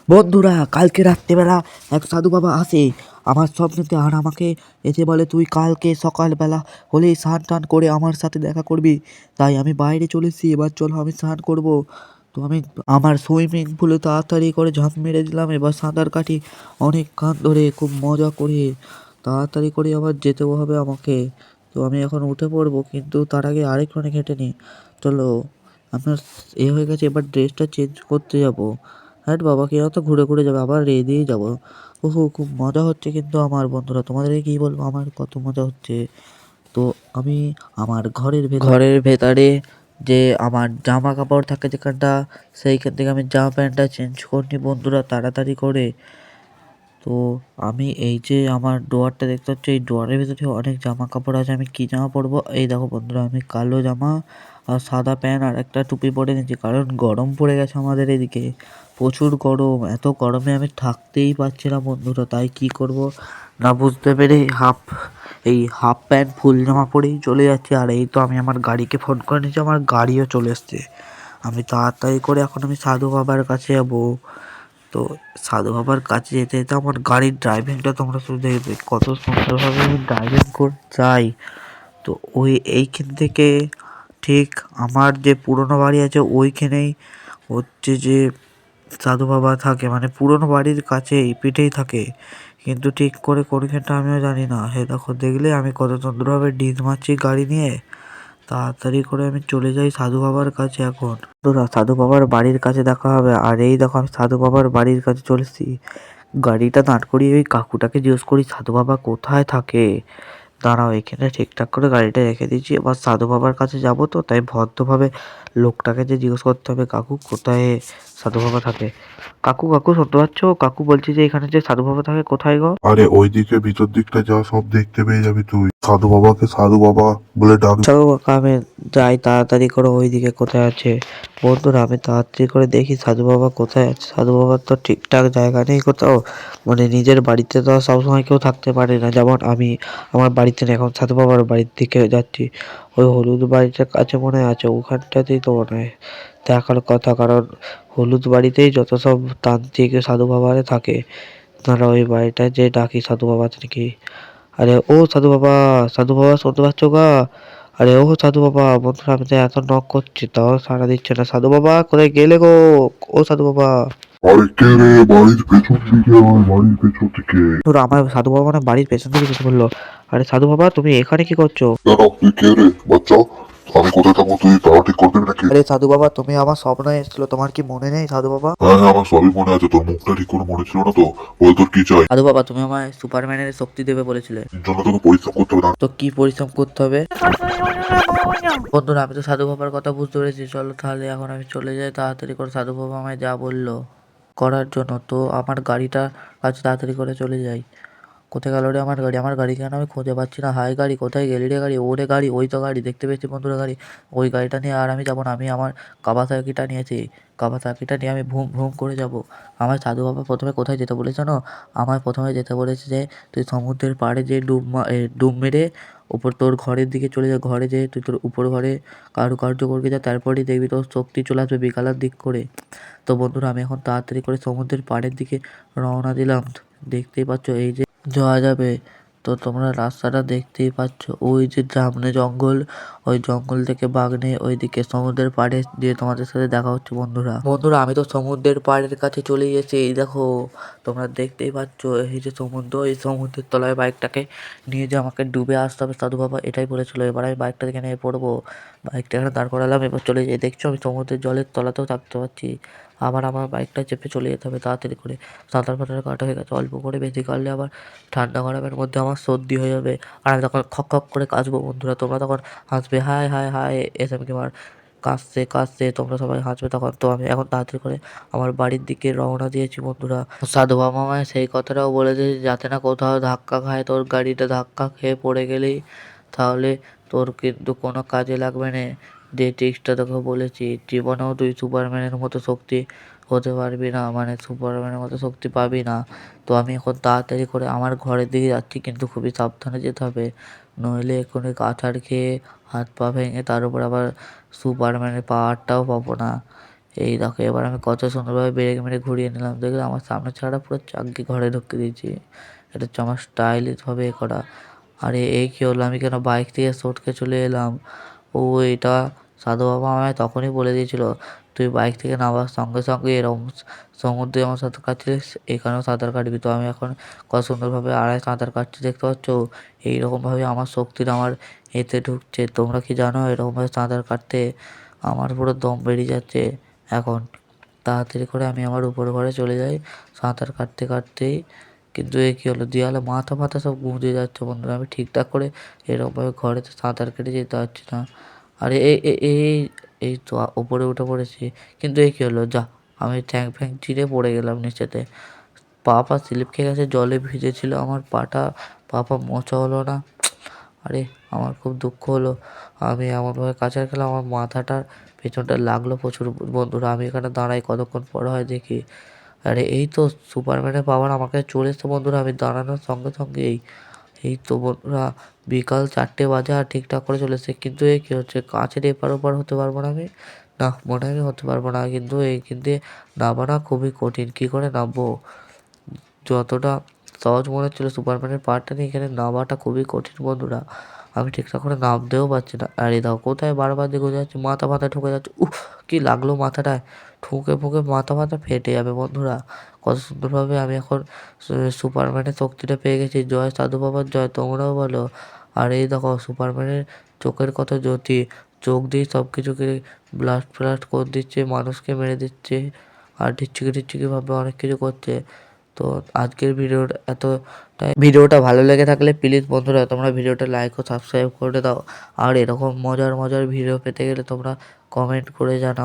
বন্ধুরা, কালকে রাত্রেবেলা এক সাধু বাবা আসে আমার স্বপ্নেতে, আর আমাকে এসে বলে তুই কালকে সকালবেলা হলেই স্নান টান করে আমার সাথে দেখা করবি। তাই আমি বাইরে চলেছি, এবার চলো আমি স্নান করব। তো আমি আমার সুইমিং পুলে তাড়াতাড়ি করে ঝাঁপ মেরে দিলাম, এবার সাঁতার কাটি অনেকক্ষণ ধরে খুব মজা করে। তাড়াতাড়ি করে আবার যেতেও হবে আমাকে। তো আমি এখন উঠে পড়বো, কিন্তু তার আগে আরেকটুখানি হেঁটে নিই। চলো, আপনার হয়ে গেছে, এবার ড্রেসটা চেঞ্জ করতে যাবো। হ্যাট বাবা, কেউ তো ঘুরে ঘুরে যাবে, আবার রেডি যাবো। ওহো, খুব মজা হচ্ছে কিন্তু আমার বন্ধুরা, তোমাদেরকে কী বলবো আমার কত মজা হচ্ছে। তো আমি আমার ঘরের ভেতরে যে আমার জামা কাপড় থাকে যেখানটা, সেইখান থেকে আমি জামা প্যান্টটা চেঞ্জ করিনি বন্ধুরা তাড়াতাড়ি করে। তো আমি এই যে আমার ড্রয়ারটা দেখতে পাচ্ছি, এই ড্রয়ারের ভিতরে অনেক জামা কাপড় আছে। আমি কী জামা পরবো? এই দেখো বন্ধুরা, আমি কালো জামা আর সাদা প্যান্ট আর একটা টুপি পরে নিচ্ছি, কারণ গরম পড়ে গেছে আমাদের এদিকে, প্রচুর গরম। এত গরমে আমি থাকতেই পারছি না বন্ধুরা, তাই কি করব না বুঝতে পেরে হাফ প্যান্ট ফুল জামা পরেই চলে যাচ্ছি। আর এই তো আমি আমার গাড়িকে ফোন করে নিচ্ছি, আমার গাড়িও চলে এসছে। আমি তাড়াতাড়ি করে এখন আমি সাধু বাবার কাছে যাবো। তো সাধু বাবার কাছে যেতে যেতে আমার গাড়ির ড্রাইভিংটা তোমরা শুধু দেখবে কত সুন্দরভাবে আমি ড্রাইভিং করে যাই। তো এইখান থেকে ঠিক আমার যে পুরনো বাড়ি আছে ওইখানেই হচ্ছে যে সাধু বাবা থাকে, মানে পুরনো বাড়ির কাছে এই পিঠেই থাকে, কিন্তু ঠিক করে কোনখানটা আমিও জানি না। হে দেখো, দেখলে আমি কত সুন্দরভাবে ডিজ মারছি গাড়ি নিয়ে। তাড়াতাড়ি করে আমি চলে যাই সাধু বাবার কাছে এখন। বন্ধুরা, সাধু বাবার বাড়ির কাছে দেখা হবে। আর এই দেখো, আমি সাধু বাবার বাড়ির কাছে চলেছি। গাড়িটা দাঁড় করিয়ে ওই কাকুটাকে জিজ্ঞেস করি সাধু বাবা কোথায় থাকে। দাঁড়াও, এখানে ঠিকঠাক করে গাড়িটা রেখে দিয়েছি, এবার সাধু বাবার কাছে যাব। তো তাই ভদ্রভাবে লোকটাকে যে জিজ্ঞেস করতে হবে কাকু কোথায় সাধু বাবা থাকে। কাকু কাকু শুনতে পাচ্ছ? কাকু বলছি যে এখানে যে সাধু বাবা থাকে কোথায় গো? আরে ওইদিকে ভিতর দিকটা যা, সব দেখতে পেয়ে যাবি তুই। সাধু বাবাকে সাধু বাবা বলে ডাক। চলো কাকা, আমি যাই তাড়াতাড়ি করে ওইদিকে কোথায় আছে। বন্ধুরা, আমি তাড়াতাড়ি করে দেখি সাধু বাবা কোথায় আছে। সাধু বাবার তো ঠিকঠাক জায়গা নেই কোথাও, মানে নিজের বাড়িতে তো সবসময় কেউ থাকতে পারে না, যেমন আমি আমার বাড়িতে নেই, এখন সাধু বাবার বাড়ির দিকে যাচ্ছি। ওই হলুদ বাড়িটার কাছে মনে হয় আছে, ওখানটাতেই তো মনে হয় দেখার কথা, কারণ হলুদ বাড়িতেই যত সব তান্ত্রিক সাধু বাবারে থাকে। তারা ওই বাড়িটা যে ডাকি সাধু বাবা নাকি। আরে ও সাধু বাবা, সাধু বাবা শুনতে পাচ্ছ গা? আরে ও সাধু বাবা, বন্ধুরা আমি তো এত নক করছি তাও সাড়া দিচ্ছে না। সাধু বাবা কোথায় গেলে গো? ও সাধু বাবা। আরে কে রে? বাড়ির পেছন দিকে আয়, বাড়ির পেছন দিকে। ধরো আমার সাধু বাবা মানে বাড়ির পেছন থেকে কিছু বললো। আরে সাধু বাবা, তুমি এখানে কি করছো? দাঁড়াও, তুই কে রে বাচ্চা? আমি কোথায় থাকবো, তুই তারা ঠিক করবি নাকি? আরে সাধু বাবা, তুমি আমার স্বপ্নে এসেছিলো, তোমার কি মনে নেই সাধু বাবা? হ্যাঁ হ্যাঁ, আমার সবই মনে আছে, তোর মুখটা ঠিক করে মনে ছিল না তো। বল তোর কি চাই? সাধু বাবা, তুমি আমায় সুপারম্যানের শক্তি দেবে বলেছিলে, এর জন্য তোকে পরিশ্রম করতে হবে না। তো কি পরিশ্রম করতে হবে? বন্ধুরা, আমি তো সাধু বাবার কথা বুঝতে পেরেছি, চলো তাহলে এখন আমি চলে যাই তাড়াতাড়ি করে সাধু বাবা আমায় যা বললো করার জন্য। তো আমার গাড়িটা কাছে তাড়াতাড়ি করে চলে যাই। কোথায় গেল রে আমার গাড়ি? আমার গাড়ি কেন আমি খুঁজে পাচ্ছি না? হাই গাড়ি, কোথায় গেলি রে গাড়ি? ওরে গাড়ি, ওই তো গাড়ি দেখতে পেয়েছি বন্ধুরা গাড়ি। ওই গাড়িটা নিয়ে আর আমি যাবো না, আমি আমার কাওয়াসাকিটা নিয়েছি। কাওয়াসাকিটা নিয়ে আমি ভুম ভুম করে যাব। আমার সাধু বাবা প্রথমে কোথায় যেতে বলেছে জানো? আমায় প্রথমে যেতে বলেছে যে তুই সমুদ্রের পাড়ে যে ডুব মেরে ওপর তোর ঘরের দিকে চলে যা, ঘরে যেয়ে তুই তোর উপর ঘরে কারুকার্য করকে যা, তারপরেই দেখবি তোর শক্তি চলে আসবে বিকালের দিক করে। তো বন্ধুরা, আমি এখন তাড়াতাড়ি করে সমুদ্রের পাড়ের দিকে রওনা দিলাম। দেখতেই পাচ্ছ এই যে যাওয়া যাবে। তো তোমরা রাস্তাটা দেখতেই পাচ্ছ, ওই যে সামনে জঙ্গল, ওই জঙ্গল থেকে বাগনে ওইদিকে সমুদ্রের পাড়ে দিয়ে তোমাদের সাথে দেখা হচ্ছে বন্ধুরা। বন্ধুরা, আমি তো সমুদ্রের পাড়ের কাছে চলে এসেছি, এই দেখো তোমরা দেখতেই পাচ্ছ এই যে সমুদ্র, এই সমুদ্রের তলায় বাইকটাকে নিয়ে যে আমাকে ডুবে আসতে হবে সাধু বাবা এটাই বলেছিল। এবার আমি বাইকটা থেকে নিয়ে পড়বো, বাইকটা এখানে দাঁড় করালাম, এবার চলে যাই। দেখছো আমি সমুদ্রের জলের তলাতেও থাকতে পারছি। আবার আমার বাইকটা চেপে চলে যেতে হবে তাড়াতাড়ি করে। সাঁতার ফাটার কাটা হয়ে গেছে, অল্প করে বেশি কাটলে আবার ঠান্ডা গরমের মধ্যে আমার সর্দি হয়ে যাবে। আর আমি তখন খক খক করে কাশবো বন্ধুরা, তোমরা তখন হাসবে, হায় হায় হায় এসে আমি আমার কাশছে কাশছে, তোমরা সবাই হাসবে তখন। তো আমি এখন তাড়াতাড়ি করে আমার বাড়ির দিকে রওনা দিয়েছি বন্ধুরা। সাধু বাবা আমায় সেই কথাটাও বলেছে যাতে না কোথাও ধাক্কা খায়, তোর গাড়িটা ধাক্কা খেয়ে পড়ে গেলেই তাহলে তোর কিন্তু কোনো কাজে লাগবে না। যে ট্রিক্সটা তোকে বলেছি, জীবনেও তুই সুপারম্যানের মতো শক্তি হতে পারবি না, মানে সুপারম্যানের মতো শক্তি পাবি না। তো আমি এখন তাড়াতাড়ি করে আমার ঘরের দিকে যাচ্ছি, কিন্তু খুবই সাবধানে যেতে হবে, নইলে এক্ষুনি কাঁথার খেয়ে হাত পা ভেঙে তার উপর আবার সুপারম্যানের পাওয়ারটাও পাবো না। এই দেখো এবার আমি কত সুন্দরভাবে ব্রেক মেরে ঘুরিয়ে নিলাম, দেখলে আমার সামনে ছাড়া পুরো চাঙ্কি ঘরে ঢুকিয়ে দিয়েছি। এটা হচ্ছে আমার স্টাইলিশভাবে এ করা। আরে এই কী হলো, আমি কেন বাইক থেকে সটকে চলে এলাম? ও এটা সাধু বাবা আমায় তখনই বলে দিয়েছিল, তুই বাইক থেকে নামার সঙ্গে সঙ্গে এরকম সমুদ্রে আমার সাঁতার কাটছিলিস, এখানেও সাঁতার কাটবি। তো আমি এখন কত সুন্দরভাবে আড়াই সাঁতার কাটছি দেখতে পাচ্ছ। এইরকমভাবে আমার শক্তিটা আমার এতে ঢুকছে। তোমরা কি জানো এরকমভাবে সাঁতার কাটতে আমার পুরো দম বেরিয়ে যাচ্ছে এখন। তাড়াতাড়ি করে আমি আমার উপর ঘরে চলে যাই সাঁতার কাটতে কাটতেই। কিন্তু এ কী হলো, দেয়ালে মাথা ফাথা সব গুঁজে যাচ্ছে বন্ধুরা। আমি ঠিকঠাক করে এরকমভাবে ঘরেতে সাঁতার কেটে যেতে পারছি না। আরে এই তো উপরে উঠে পড়েছি। কিন্তু এ কী হলো, যা আমি ঠ্যাং ফ্যাং চিরে পড়ে গেলাম নিচেতে। পা স্লিপ খেয়ে গেছে, জলে ভিজেছিল আমার পাটা, পা মোছা হলো না। আরে আমার খুব দুঃখ হলো। আমি এমনভাবে কাচার খেলাম, আমার মাথাটার পেছনটা লাগলো প্রচুর বন্ধুরা। আমি এখানে দাঁড়াই, কতক্ষণ পর হয় দেখি। আরে এই তো সুপারম্যানের পাওয়ার আমাকে চলে এসছে বন্ধুরা। আমি দাঁড়ানোর সঙ্গে সঙ্গেই এই তো বন্ধুরা বিকাল 4টে বাজে আর ঠিকঠাক করে চলে এসছে। কিন্তু এই কী হচ্ছে, কাঁচের এপার ওপার হতে পারবো না আমি? না, মনে হয় আমি হতে পারবো না। কিন্তু কিন্তু নামাটা খুবই কঠিন। কী করে নামবো? যতটা সহজ মনে হচ্ছিলো সুপারম্যানের পাওয়ারটা নিয়ে, এখানে নামাটা খুবই কঠিন বন্ধুরা। আমি ঠিকঠাক করে নামতেও পারছি না। আর এই দেখো কোথায় বারবার দিকে যাচ্ছে, মাথা ফাথা ঠুকে যাচ্ছে। কি লাগলো মাথাটায়, ঠুকে ফুকে মাথা ফাথা ফেটে যাবে বন্ধুরা। কত সুন্দরভাবে আমি এখন সুপারম্যানের শক্তিটা পেয়ে গেছি। জয় সাধু বাবার জয়, তোমরাও বলো। আর এই দেখো সুপারম্যানের চোখের কত জ্যোতি, চোখ দিয়ে সব কিছুকে ব্লাস্ট ফ্লাস্ট করে দিচ্ছে, মানুষকে মেরে দিচ্ছে, আর ঢিচ্ছিকি ভাবে অনেক কিছু করছে। তো আজকের ভিডিওটা ভালো লেগে থাকলে প্লিজ বন্ধুরা তোমরা ভিডিওটা লাইক ও সাবস্ক্রাইব করে দাও। আর এরকম মজার ভিডিও পেতে গেলে তোমরা কমেন্ট করে জানাও।